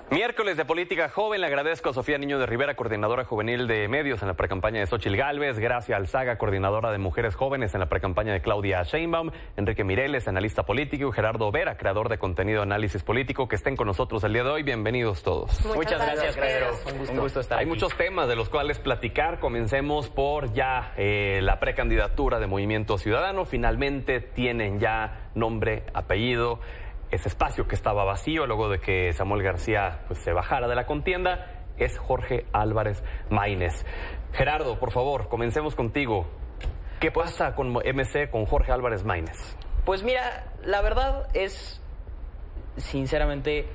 Miércoles de Política Joven. Le agradezco a Sofía Niño de Rivera, coordinadora juvenil de medios en la precampaña de Xóchitl Gálvez, Gracia Alzaga, coordinadora de mujeres jóvenes en la precampaña de Claudia Sheinbaum, Enrique Mireles, analista político, y Gerardo Vera, creador de contenido de análisis político, que estén con nosotros el día de hoy. Bienvenidos todos. Muchas gracias, Pedro. Un gusto estar aquí. Hay muchos temas de los cuales platicar. Comencemos por ya la precandidatura de Movimiento Ciudadano. Finalmente tienen ya nombre, apellido. Ese espacio que estaba vacío luego de que Samuel García se bajara de la contienda es Jorge Álvarez Maínez. Gerardo, por favor, comencemos contigo. ¿Qué pasa con MC, con Jorge Álvarez Maínez? Pues mira, la verdad es, sinceramente,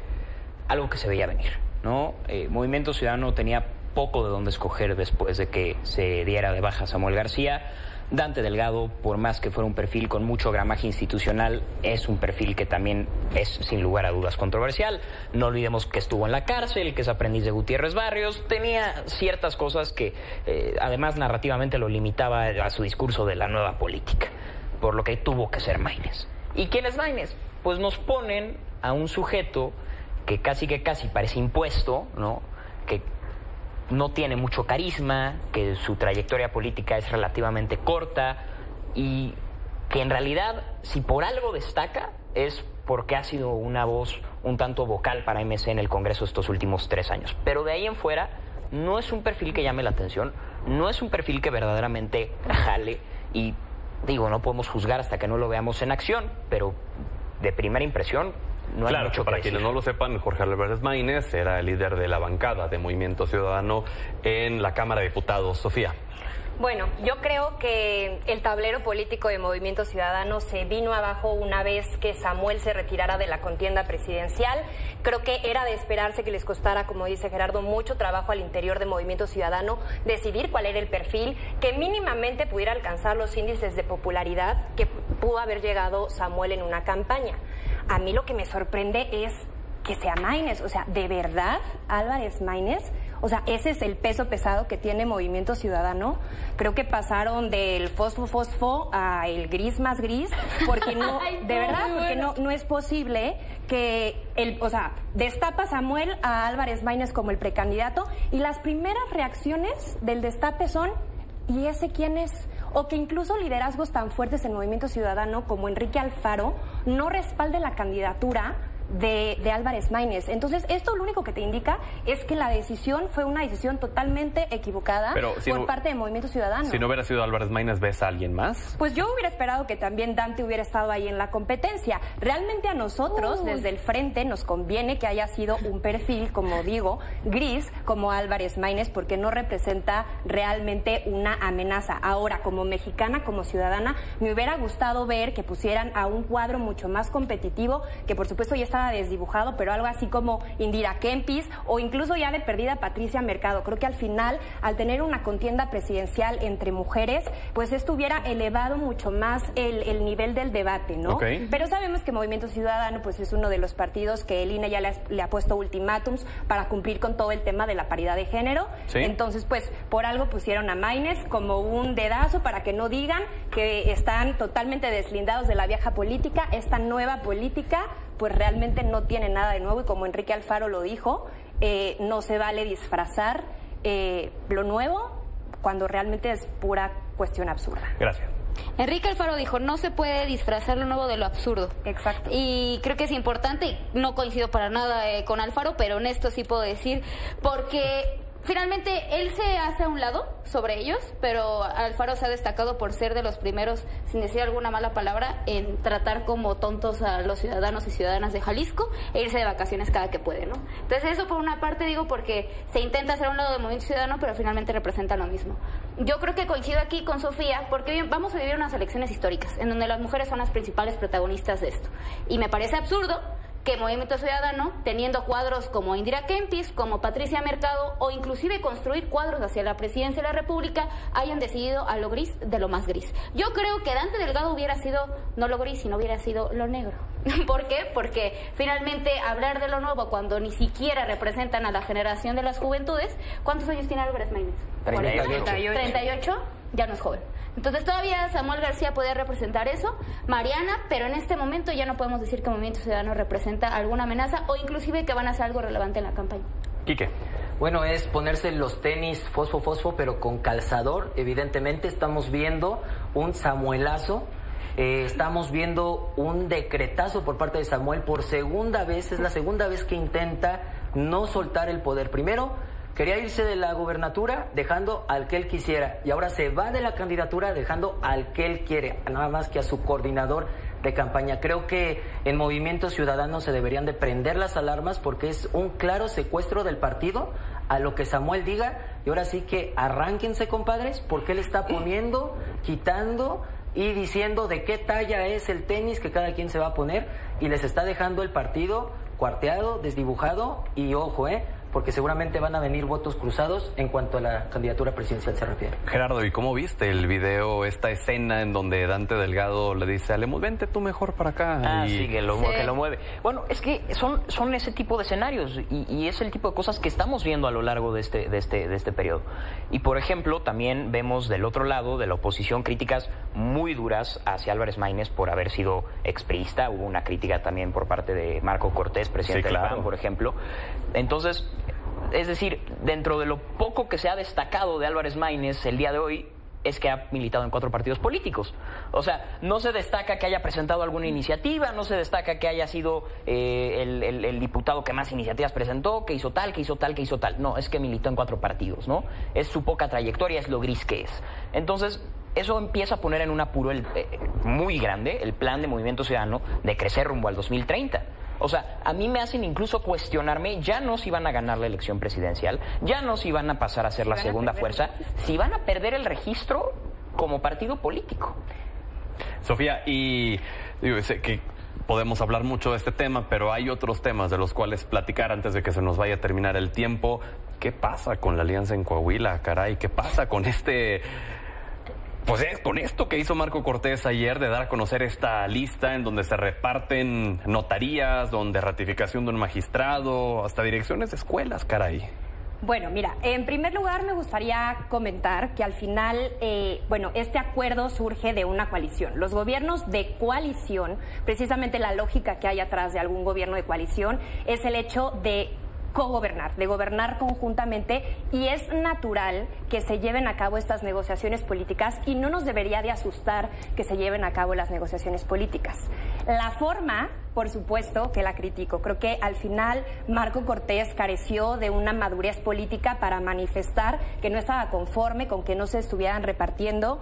algo que se veía venir, ¿no? Movimiento Ciudadano tenía poco de dónde escoger después de que se diera de baja Samuel García. Dante Delgado, por más que fuera un perfil con mucho gramaje institucional, es un perfil que también es, sin lugar a dudas, controversial. No olvidemos que estuvo en la cárcel, que es aprendiz de Gutiérrez Barrios. Tenía ciertas cosas que, además, narrativamente lo limitaba a su discurso de la nueva política, por lo que tuvo que ser Maínez. ¿Y quién es Maínez? Pues nos ponen a un sujeto que casi parece impuesto, ¿no? Que no tiene mucho carisma, que su trayectoria política es relativamente corta y que en realidad, si por algo destaca, es porque ha sido una voz un tanto vocal para MC en el Congreso estos últimos 3 años. Pero de ahí en fuera, no es un perfil que llame la atención, no es un perfil que verdaderamente jale y, digo, no podemos juzgar hasta que no lo veamos en acción, pero de primera impresión no hay mucho para que quienes decir. no lo sepan, Jorge Álvarez Maínez era el líder de la bancada de Movimiento Ciudadano en la Cámara de Diputados. Sofía. Bueno, yo creo que el tablero político de Movimiento Ciudadano se vino abajo una vez que Samuel se retirara de la contienda presidencial. Creo que era de esperarse que les costara, como dice Gerardo, mucho trabajo al interior de Movimiento Ciudadano decidir cuál era el perfil que mínimamente pudiera alcanzar los índices de popularidad que pudo haber llegado Samuel en una campaña. A mí lo que me sorprende es que sea Maínez, o sea, ¿de verdad Álvarez Maínez? O sea, ese es el peso pesado que tiene Movimiento Ciudadano. Creo que pasaron del fosfo a el gris más gris, porque no, de verdad, porque no es posible que destapa Samuel a Álvarez Maínez como el precandidato y las primeras reacciones del destape son ¿y ese quién es? O que incluso liderazgos tan fuertes en Movimiento Ciudadano como Enrique Alfaro no respalde la candidatura de Álvarez Maínez. Entonces, esto lo único que te indica es que la decisión fue una decisión totalmente equivocada por parte de Movimiento Ciudadano. Si no hubiera sido Álvarez Maínez, ¿ves a alguien más? Pues yo hubiera esperado que también Dante hubiera estado ahí en la competencia. Realmente a nosotros, desde el frente, nos conviene que haya sido un perfil, como digo, gris, como Álvarez Maínez, porque no representa realmente una amenaza. Ahora, como mexicana, como ciudadana, me hubiera gustado ver que pusieran a un cuadro mucho más competitivo, que por supuesto ya estaba desdibujado, pero algo así como Indira Kempis o incluso ya de perdida Patricia Mercado. Creo que al final, al tener una contienda presidencial entre mujeres, pues esto hubiera elevado mucho más el nivel del debate, ¿no? Okay. Pero sabemos que Movimiento Ciudadano pues es uno de los partidos que el INE ya le ha puesto ultimátums para cumplir con todo el tema de la paridad de género. ¿Sí? Entonces, pues por algo pusieron a Maínez como un dedazo para que no digan que están totalmente deslindados de la vieja política. Esta nueva política pues realmente no tiene nada de nuevo y como Enrique Alfaro lo dijo, no se vale disfrazar lo nuevo cuando realmente es pura cuestión absurda. Gracias. Enrique Alfaro dijo, no se puede disfrazar lo nuevo de lo absurdo. Exacto. Y creo que es importante, no coincido para nada con Alfaro, pero en esto sí puedo decir, porque finalmente él se hace a un lado sobre ellos, pero Alfaro se ha destacado por ser de los primeros, sin decir alguna mala palabra, en tratar como tontos a los ciudadanos y ciudadanas de Jalisco e irse de vacaciones cada que puede, ¿no? Entonces eso por una parte digo porque se intenta hacer a un lado del Movimiento Ciudadano, pero finalmente representa lo mismo. Yo creo que coincido aquí con Sofía porque vamos a vivir unas elecciones históricas en donde las mujeres son las principales protagonistas de esto. Y me parece absurdo que Movimiento Ciudadano, teniendo cuadros como Indira Kempis, como Patricia Mercado, o inclusive construir cuadros hacia la presidencia de la República, hayan decidido a lo gris de lo más gris. Yo creo que Dante Delgado hubiera sido no lo gris, sino hubiera sido lo negro. ¿Por qué? Porque finalmente hablar de lo nuevo cuando ni siquiera representan a la generación de las juventudes. ¿Cuántos años tiene Álvarez Maínez? 38. 38. ya no es joven. Entonces todavía Samuel García puede representar eso, Mariana, pero en este momento ya no podemos decir que Movimiento Ciudadano representa alguna amenaza o inclusive que van a hacer algo relevante en la campaña. Quique. Bueno, es ponerse los tenis fosfo, pero con calzador. Evidentemente estamos viendo un Samuelazo. Estamos viendo un decretazo por parte de Samuel por segunda vez. Es la segunda vez que intenta no soltar el poder. Primero, quería irse de la gubernatura dejando al que él quisiera. Y ahora se va de la candidatura dejando al que él quiere. Nada más que a su coordinador de campaña. Creo que en Movimiento Ciudadano se deberían de prender las alarmas porque es un claro secuestro del partido a lo que Samuel diga. Y ahora sí que arránquense, compadres, porque él está poniendo, quitando y diciendo de qué talla es el tenis que cada quien se va a poner y les está dejando el partido cuarteado, desdibujado y ojo, porque seguramente van a venir votos cruzados en cuanto a la candidatura presidencial se refiere. Gerardo, ¿y cómo viste el video, esta escena en donde Dante Delgado le dice a Lemus, vente tú mejor para acá? Sí, que lo mueve. Bueno, es que son ese tipo de escenarios y es el tipo de cosas que estamos viendo a lo largo de este periodo. Y, por ejemplo, también vemos del otro lado de la oposición críticas muy duras hacia Álvarez Maínez por haber sido expriista. Hubo una crítica también por parte de Marco Cortés, presidente del PAN, por ejemplo. Entonces, es decir, dentro de lo poco que se ha destacado de Álvarez Maínez el día de hoy es que ha militado en 4 partidos políticos. O sea, no se destaca que haya presentado alguna iniciativa, no se destaca que haya sido el diputado que más iniciativas presentó, que hizo tal. No, es que militó en 4 partidos, ¿no? Es su poca trayectoria, es lo gris que es. Entonces, eso empieza a poner en un apuro muy grande el plan de Movimiento Ciudadano de crecer rumbo al 2030. O sea, a mí me hacen incluso cuestionarme ya no si van a ganar la elección presidencial, ya no si van a pasar a ser la segunda fuerza, si van a perder el registro como partido político. Sofía, y digo, sé que podemos hablar mucho de este tema, pero hay otros temas de los cuales platicar antes de que se nos vaya a terminar el tiempo. ¿Qué pasa con la alianza en Coahuila, caray? ¿Qué pasa con con esto que hizo Marco Cortés ayer de dar a conocer esta lista en donde se reparten notarías, donde ratificación de un magistrado, hasta direcciones de escuelas, caray? Bueno, mira, en primer lugar me gustaría comentar que al final, este acuerdo surge de una coalición. Los gobiernos de coalición, precisamente la lógica que hay atrás de algún gobierno de coalición es el hecho de cogobernar, de gobernar conjuntamente, y es natural que se lleven a cabo estas negociaciones políticas y no nos debería de asustar que se lleven a cabo las negociaciones políticas. La forma, por supuesto, que la critico. Creo que al final Marco Cortés careció de una madurez política para manifestar que no estaba conforme con que no se estuvieran repartiendo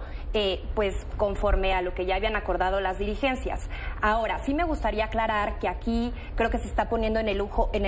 conforme a lo que ya habían acordado las dirigencias. Ahora, sí me gustaría aclarar que aquí creo que se está poniendo en el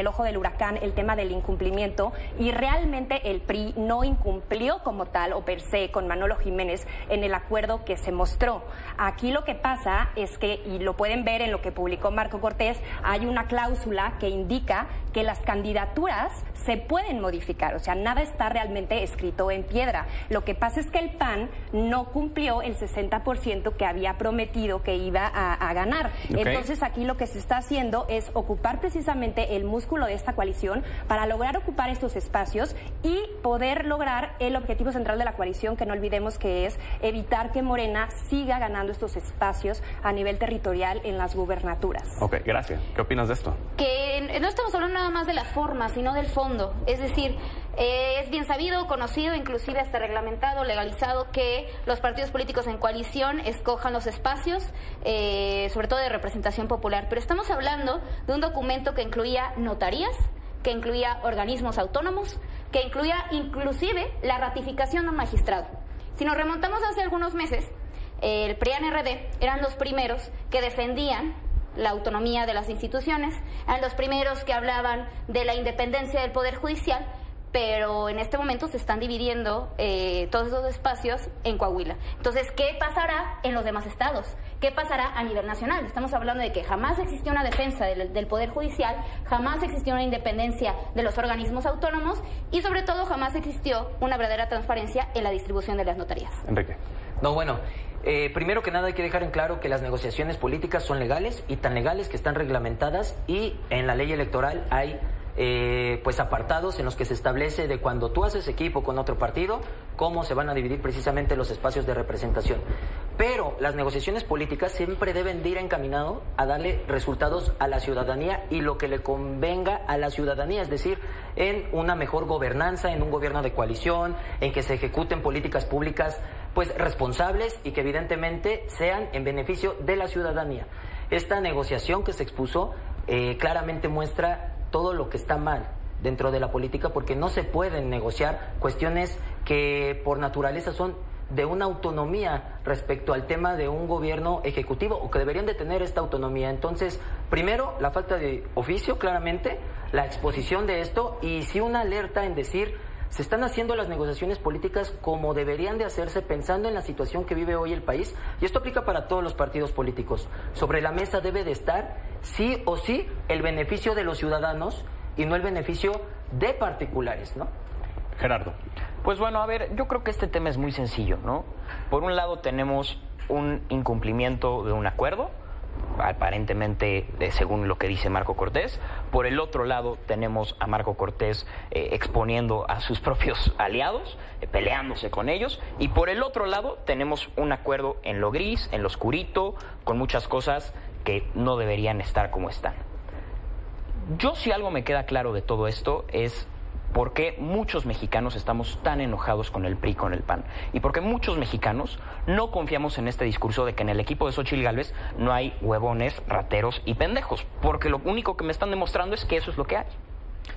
ojo del huracán el tema del incumplimiento, y realmente el PRI no incumplió como tal o per se con Manolo Jiménez en el acuerdo que se mostró. Aquí lo que pasa es que, y lo pueden ver en lo que publicó Marco Cortés, hay una cláusula que indica que las candidaturas se pueden modificar, o sea, nada está realmente escrito en piedra. Lo que pasa es que el PAN no cumplió el 60% que había prometido que iba a ganar. Okay. Entonces aquí lo que se está haciendo es ocupar precisamente el músculo de esta coalición para lograr ocupar estos espacios y poder lograr el objetivo central de la coalición, que no olvidemos que es evitar que Morena siga ganando estos espacios a nivel territorial en las gubernaturas. Ok, gracias. ¿Qué opinas de esto? Que no estamos hablando nada más de la forma, sino del fondo. Es decir, es bien sabido, conocido, inclusive hasta reglamentado, legalizado, que los partidos políticos en coalición escojan los espacios, sobre todo de representación popular. Pero estamos hablando de un documento que incluía notarías, que incluía organismos autónomos, que incluía inclusive la ratificación de un magistrado. Si nos remontamos hace algunos meses, el PRIAN-RD eran los primeros que defendían la autonomía de las instituciones, eran los primeros que hablaban de la independencia del Poder Judicial, pero en este momento se están dividiendo todos esos espacios en Coahuila. Entonces, ¿qué pasará en los demás estados? ¿Qué pasará a nivel nacional? Estamos hablando de que jamás existió una defensa del Poder Judicial, jamás existió una independencia de los organismos autónomos y, sobre todo, jamás existió una verdadera transparencia en la distribución de las notarías. Enrique. No, bueno, primero que nada hay que dejar en claro que las negociaciones políticas son legales y tan legales que están reglamentadas, y en la ley electoral hay pues apartados en los que se establece de cuando tú haces equipo con otro partido, cómo se van a dividir precisamente los espacios de representación. Pero las negociaciones políticas siempre deben de ir encaminado a darle resultados a la ciudadanía y lo que le convenga a la ciudadanía, es decir, en una mejor gobernanza, en un gobierno de coalición, en que se ejecuten políticas públicas pues responsables y que evidentemente sean en beneficio de la ciudadanía. Esta negociación que se expuso claramente muestra todo lo que está mal dentro de la política, porque no se pueden negociar cuestiones que por naturaleza son de una autonomía respecto al tema de un gobierno ejecutivo, o que deberían de tener esta autonomía. Entonces, primero, la falta de oficio, claramente, la exposición de esto, y sí una alerta en decir, se están haciendo las negociaciones políticas como deberían de hacerse, pensando en la situación que vive hoy el país, y esto aplica para todos los partidos políticos. Sobre la mesa debe de estar, sí o sí, el beneficio de los ciudadanos y no el beneficio de particulares, ¿no? Gerardo. Pues bueno, a ver, yo creo que este tema es muy sencillo, ¿no? Por un lado tenemos un incumplimiento de un acuerdo, aparentemente según lo que dice Marco Cortés. Por el otro lado tenemos a Marco Cortés exponiendo a sus propios aliados, peleándose con ellos, y por el otro lado tenemos un acuerdo en lo gris, en lo oscurito, con muchas cosas que no deberían estar como están. Yo, si algo me queda claro de todo esto, es por qué muchos mexicanos estamos tan enojados con el PRI, con el PAN, y por qué muchos mexicanos no confiamos en este discurso de que en el equipo de Xóchitl Gálvez no hay huevones, rateros y pendejos, porque lo único que me están demostrando es que eso es lo que hay.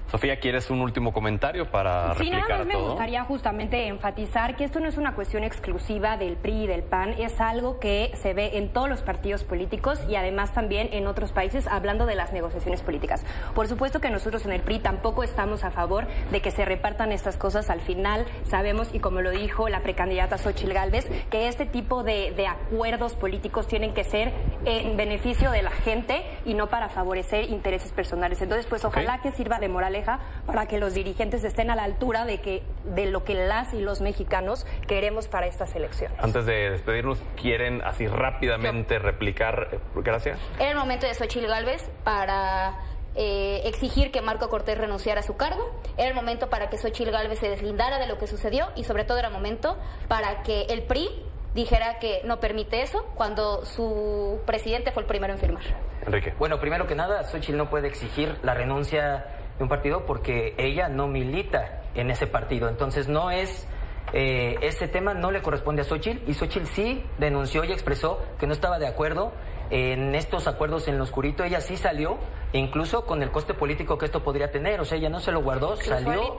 Sofía, ¿quieres un último comentario para replicar nada más todo? me gustaría justamente enfatizar que esto no es una cuestión exclusiva del PRI y del PAN, es algo que se ve en todos los partidos políticos y además también en otros países, hablando de las negociaciones políticas. Por supuesto que nosotros en el PRI tampoco estamos a favor de que se repartan estas cosas. Al final sabemos, y como lo dijo la precandidata Xóchitl Gálvez, que este tipo de acuerdos políticos tienen que ser en beneficio de la gente y no para favorecer intereses personales. Entonces, pues ojalá que sirva de moraleja para que los dirigentes estén a la altura de lo que las y los mexicanos queremos para estas elecciones. Antes de despedirnos, ¿quieren así rápidamente replicar? Gracias. Era el momento de Xóchitl Gálvez para exigir que Marco Cortés renunciara a su cargo. Era el momento para que Xóchitl Gálvez se deslindara de lo que sucedió, y sobre todo era momento para que el PRI dijera que no permite eso, cuando su presidente fue el primero en firmar. Enrique. Bueno, primero que nada, Xóchitl no puede exigir la renuncia de un partido porque ella no milita en ese partido. Entonces no es, ese tema no le corresponde a Xóchitl, y Xóchitl sí denunció y expresó que no estaba de acuerdo en estos acuerdos en lo oscurito. Ella sí salió, incluso con el coste político que esto podría tener. O sea, ella no se lo guardó, salió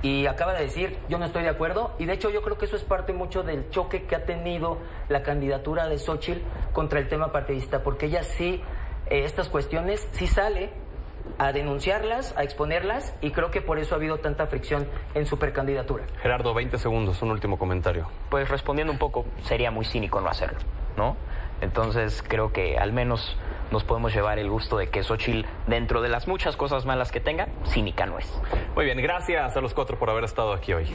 y acaba de decir, yo no estoy de acuerdo. Y de hecho yo creo que eso es parte mucho del choque que ha tenido la candidatura de Xóchitl contra el tema partidista, porque ella sí, estas cuestiones sí sale a denunciarlas, a exponerlas, y creo que por eso ha habido tanta fricción en su precandidatura. Gerardo, 20 segundos, un último comentario. Pues respondiendo un poco, sería muy cínico no hacerlo, ¿no? Entonces creo que al menos nos podemos llevar el gusto de que Xóchitl, dentro de las muchas cosas malas que tenga, cínica no es. Muy bien, gracias a los cuatro por haber estado aquí hoy.